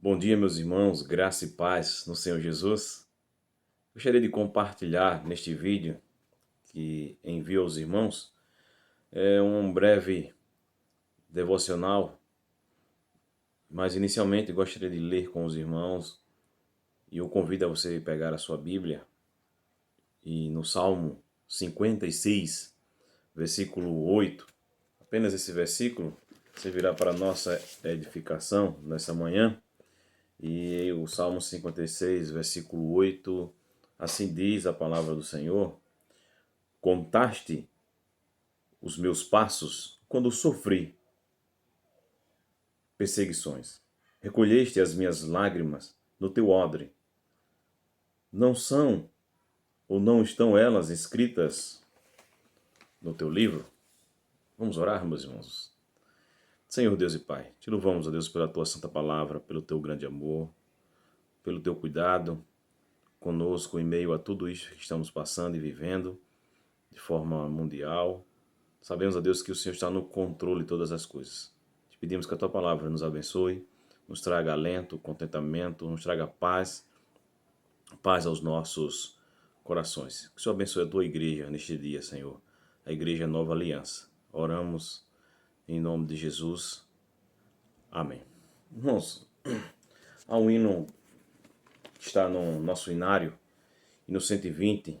Bom dia, meus irmãos, graça e paz no Senhor Jesus. Gostaria de compartilhar neste vídeo que envio aos irmãos um breve devocional, mas inicialmente gostaria de ler com os irmãos e eu convido a você pegar a sua Bíblia e no Salmo 56, versículo 8, apenas esse versículo servirá para a nossa edificação nessa manhã. E o Salmo 56, versículo 8, assim diz a palavra do Senhor: Contaste os meus passos quando sofri perseguições. Recolheste as minhas lágrimas no teu odre. Não são ou não estão elas escritas no teu livro? Vamos orar, meus irmãos. Senhor Deus e Pai, te louvamos, ó Deus, pela tua santa palavra, pelo teu grande amor, pelo teu cuidado conosco em meio a tudo isso que estamos passando e vivendo de forma mundial. Sabemos, ó Deus, que o Senhor está no controle de todas as coisas. Te pedimos que a tua palavra nos abençoe, nos traga alento, contentamento, nos traga paz, paz aos nossos corações. Que o Senhor abençoe a tua igreja neste dia, Senhor, a igreja Nova Aliança. Oramos em nome de Jesus. Amém. Irmãos, há um hino que está no nosso hinário, hino 120,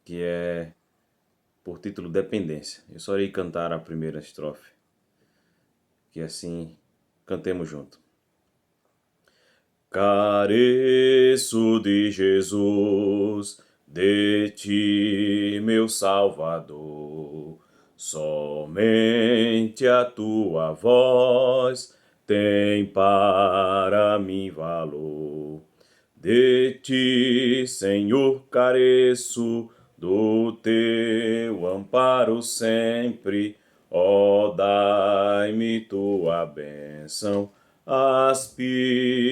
que é por título Dependência. Eu só irei cantar a primeira estrofe, que assim cantemos junto. Careço de Jesus, de ti, meu Salvador, somente a tua voz tem para mim valor. De ti, Senhor, careço, do teu amparo sempre, ó, dai-me tua bênção, aspiro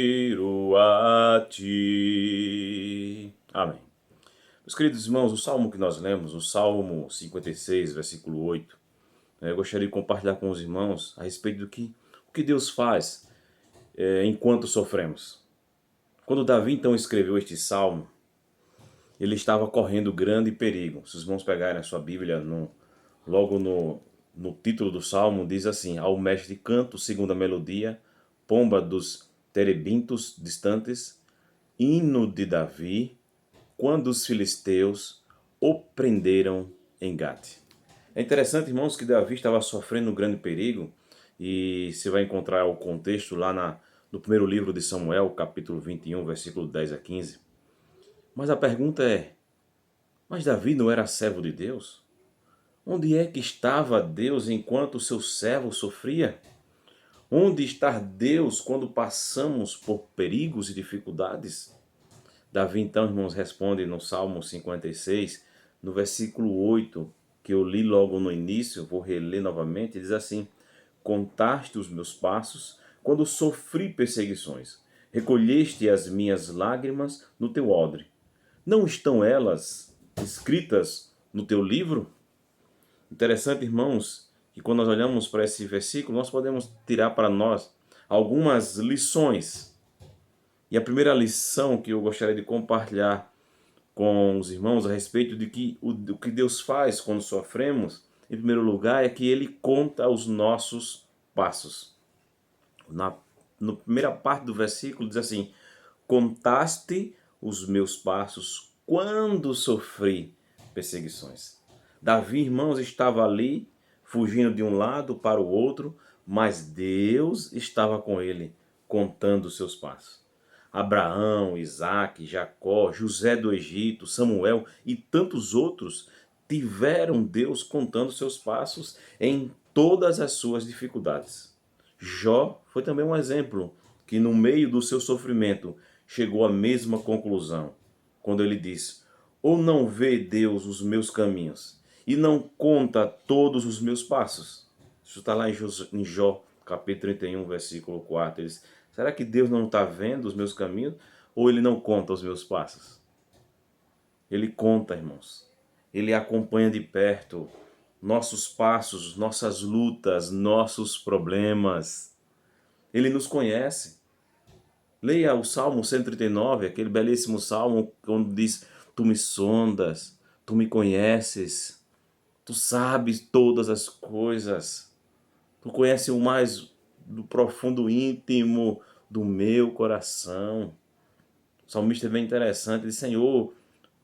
a ti. Amém. Meus queridos irmãos, o salmo que nós lemos, o Salmo 56, versículo 8, eu gostaria de compartilhar com os irmãos a respeito do que, o que Deus faz enquanto sofremos. Quando Davi então escreveu este salmo, ele estava correndo grande perigo. Se os irmãos pegarem a sua Bíblia, logo no título do salmo, diz assim: ao mestre de canto, segundo a melodia, pomba dos terebintos distantes, hino de Davi, quando os filisteus o prenderam em Gate. É interessante, irmãos, que Davi estava sofrendo um grande perigo, e você vai encontrar o contexto lá no primeiro livro de Samuel, capítulo 21, versículo 10 a 15. Mas a pergunta é, mas Davi não era servo de Deus? Onde é que estava Deus enquanto o seu servo sofria? Onde está Deus quando passamos por perigos e dificuldades? Davi então, irmãos, responde no Salmo 56, no versículo 8, que eu li logo no início, vou reler novamente, diz assim: Contaste os meus passos quando sofri perseguições, recolheste as minhas lágrimas no teu odre. Não estão elas escritas no teu livro? Interessante, irmãos, que quando nós olhamos para esse versículo, nós podemos tirar para nós algumas lições. E a primeira lição que eu gostaria de compartilhar com os irmãos a respeito de que o que Deus faz quando sofremos, em primeiro lugar, é que Ele conta os nossos passos. Na primeira parte do versículo diz assim: Contaste os meus passos quando sofri perseguições. Davi, irmãos, estava ali, fugindo de um lado para o outro, mas Deus estava com ele, contando os seus passos. Abraão, Isaac, Jacó, José do Egito, Samuel e tantos outros tiveram Deus contando seus passos em todas as suas dificuldades. Jó foi também um exemplo que no meio do seu sofrimento chegou à mesma conclusão, quando ele diz: ou não vê Deus os meus caminhos e não conta todos os meus passos? Isso está lá em Jó, capítulo 31, versículo 4. Ele diz: será que Deus não está vendo os meus caminhos ou ele não conta os meus passos? Ele conta, irmãos. Ele acompanha de perto nossos passos, nossas lutas, nossos problemas. Ele nos conhece. Leia o Salmo 139, aquele belíssimo salmo onde diz: Tu me sondas, tu me conheces, tu sabes todas as coisas, tu conheces o mais do profundo íntimo do meu coração. O salmista é bem interessante, ele diz: Senhor,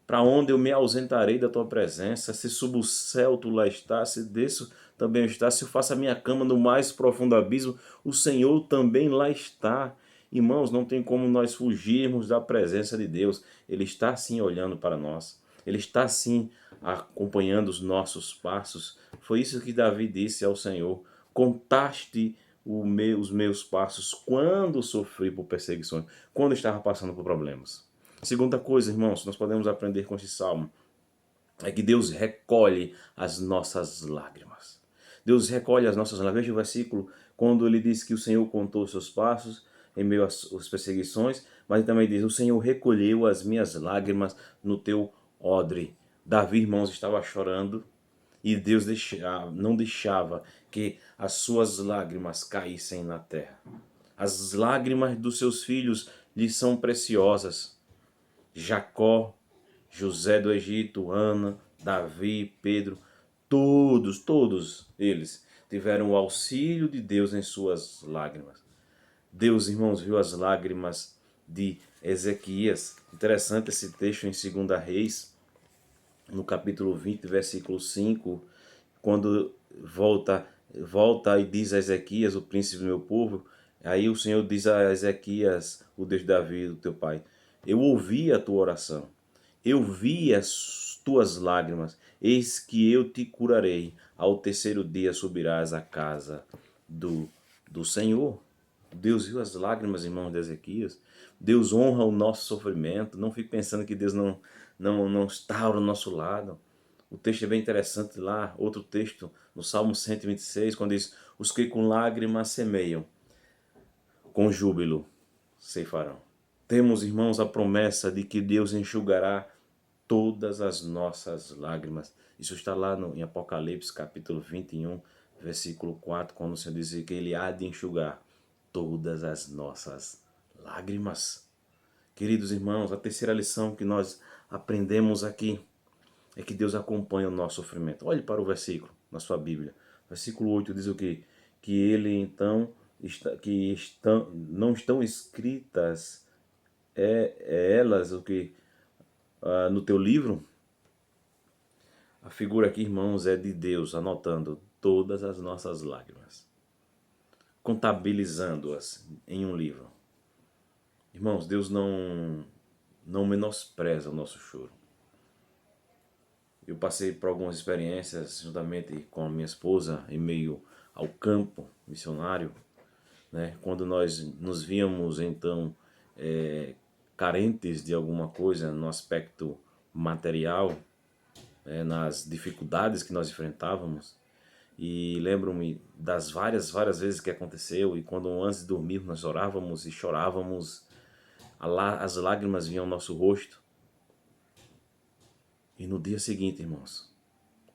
para onde eu me ausentarei da tua presença? Se subo o céu, tu lá estás, se desço, também estás, se eu faço a minha cama no mais profundo abismo, o Senhor também lá está. Irmãos, não tem como nós fugirmos da presença de Deus. Ele está sim olhando para nós. Ele está sim acompanhando os nossos passos. Foi isso que Davi disse ao Senhor: Contaste os meus passos quando sofri por perseguições, quando estava passando por problemas. Segunda coisa, irmãos, nós podemos aprender com esse salmo é que Deus recolhe as nossas lágrimas. Deus recolhe as nossas lágrimas. Veja o versículo quando ele diz que o Senhor contou os seus passos em meio às perseguições, mas ele também diz: O Senhor recolheu as minhas lágrimas no teu odre. Davi, irmãos, estava chorando e Deus não deixava que as suas lágrimas caíssem na terra. As lágrimas dos seus filhos lhe são preciosas. Jacó, José do Egito, Ana, Davi, Pedro, todos eles tiveram o auxílio de Deus em suas lágrimas. Deus, irmãos, viu as lágrimas de Ezequias. Interessante esse texto em 2 Reis, no capítulo 20, versículo 5, quando volta e diz a Ezequias, o príncipe do meu povo, aí o Senhor diz a Ezequias, o Deus de Davi, o teu pai: Eu ouvi a tua oração, eu vi as tuas lágrimas, eis que eu te curarei, ao terceiro dia subirás à casa do Senhor. Deus viu as lágrimas, irmãos, de Ezequias. Deus honra o nosso sofrimento. Não fique pensando que Deus não está ao nosso lado. O texto é bem interessante lá, outro texto, no Salmo 126, quando diz: Os que com lágrimas semeiam, com júbilo ceifarão. Temos, irmãos, a promessa de que Deus enxugará todas as nossas lágrimas. Isso está lá em Apocalipse, capítulo 21, versículo 4, quando o Senhor diz que Ele há de enxugar todas as nossas lágrimas. Queridos irmãos, a terceira lição que nós aprendemos aqui é que Deus acompanha o nosso sofrimento. Olhe para o versículo na sua Bíblia. Versículo 8 diz o quê? Que ele então, não estão escritas elas o que no teu livro. A figura aqui, irmãos, é de Deus anotando todas as nossas lágrimas, contabilizando-as em um livro. Irmãos, Deus não menospreza o nosso choro. Eu passei por algumas experiências juntamente com a minha esposa em meio ao campo missionário, né? Quando nós nos víamos então carentes de alguma coisa no aspecto material, nas dificuldades que nós enfrentávamos. E lembro-me das várias vezes que aconteceu, e quando antes de dormir nós orávamos e chorávamos, as lágrimas vinham ao nosso rosto. E no dia seguinte, irmãos,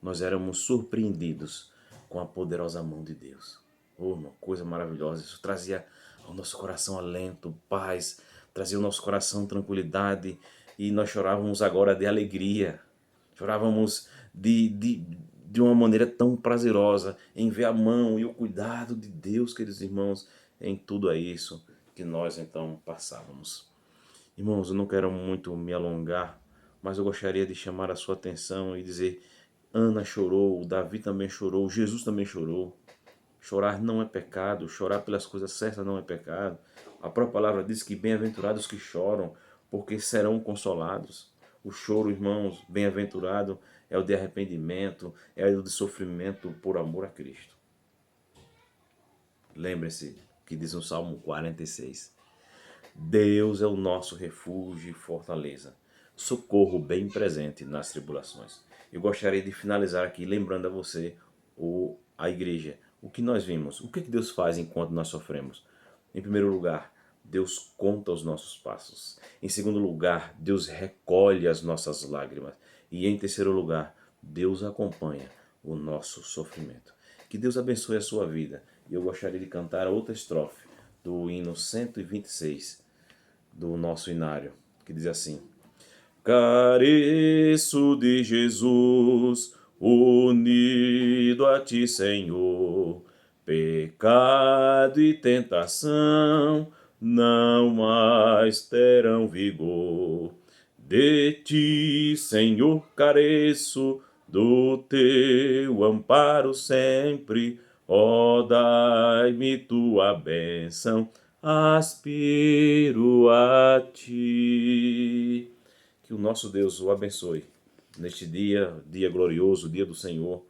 nós éramos surpreendidos com a poderosa mão de Deus. Oh, uma coisa maravilhosa. Isso trazia ao nosso coração alento, paz, trazia ao nosso coração tranquilidade, e nós chorávamos agora de alegria. Chorávamos de uma maneira tão prazerosa em ver a mão e o cuidado de Deus, queridos irmãos, em tudo isso que nós então passávamos. Irmãos, eu não quero muito me alongar, mas eu gostaria de chamar a sua atenção e dizer: Ana chorou, Davi também chorou, Jesus também chorou. Chorar não é pecado, chorar pelas coisas certas não é pecado. A própria palavra diz que bem-aventurados que choram, porque serão consolados. O choro, irmãos, bem-aventurado é o de arrependimento, é o de sofrimento por amor a Cristo. Lembre-se que diz no Salmo 46: Deus é o nosso refúgio e fortaleza, socorro bem presente nas tribulações. Eu gostaria de finalizar aqui lembrando a você, a igreja, o que nós vimos, o que Deus faz enquanto nós sofremos. Em primeiro lugar, Deus conta os nossos passos. Em segundo lugar, Deus recolhe as nossas lágrimas. E em terceiro lugar, Deus acompanha o nosso sofrimento. Que Deus abençoe a sua vida. E eu gostaria de cantar outra estrofe do hino 126, do nosso inário, que diz assim: careço de Jesus, unido a ti, Senhor, pecado e tentação não mais terão vigor. De ti, Senhor, careço, do teu amparo sempre, ó, dai-me tua bênção, aspiro a ti. Que o nosso Deus o abençoe neste dia, dia glorioso, dia do Senhor,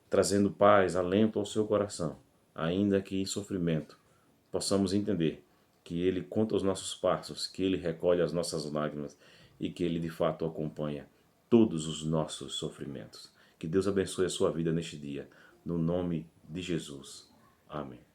trazendo paz, alento ao seu coração, ainda que em sofrimento, possamos entender que Ele conta os nossos passos, que Ele recolhe as nossas lágrimas e que Ele de fato acompanha todos os nossos sofrimentos. Que Deus abençoe a sua vida neste dia, no nome de Jesus. Amém.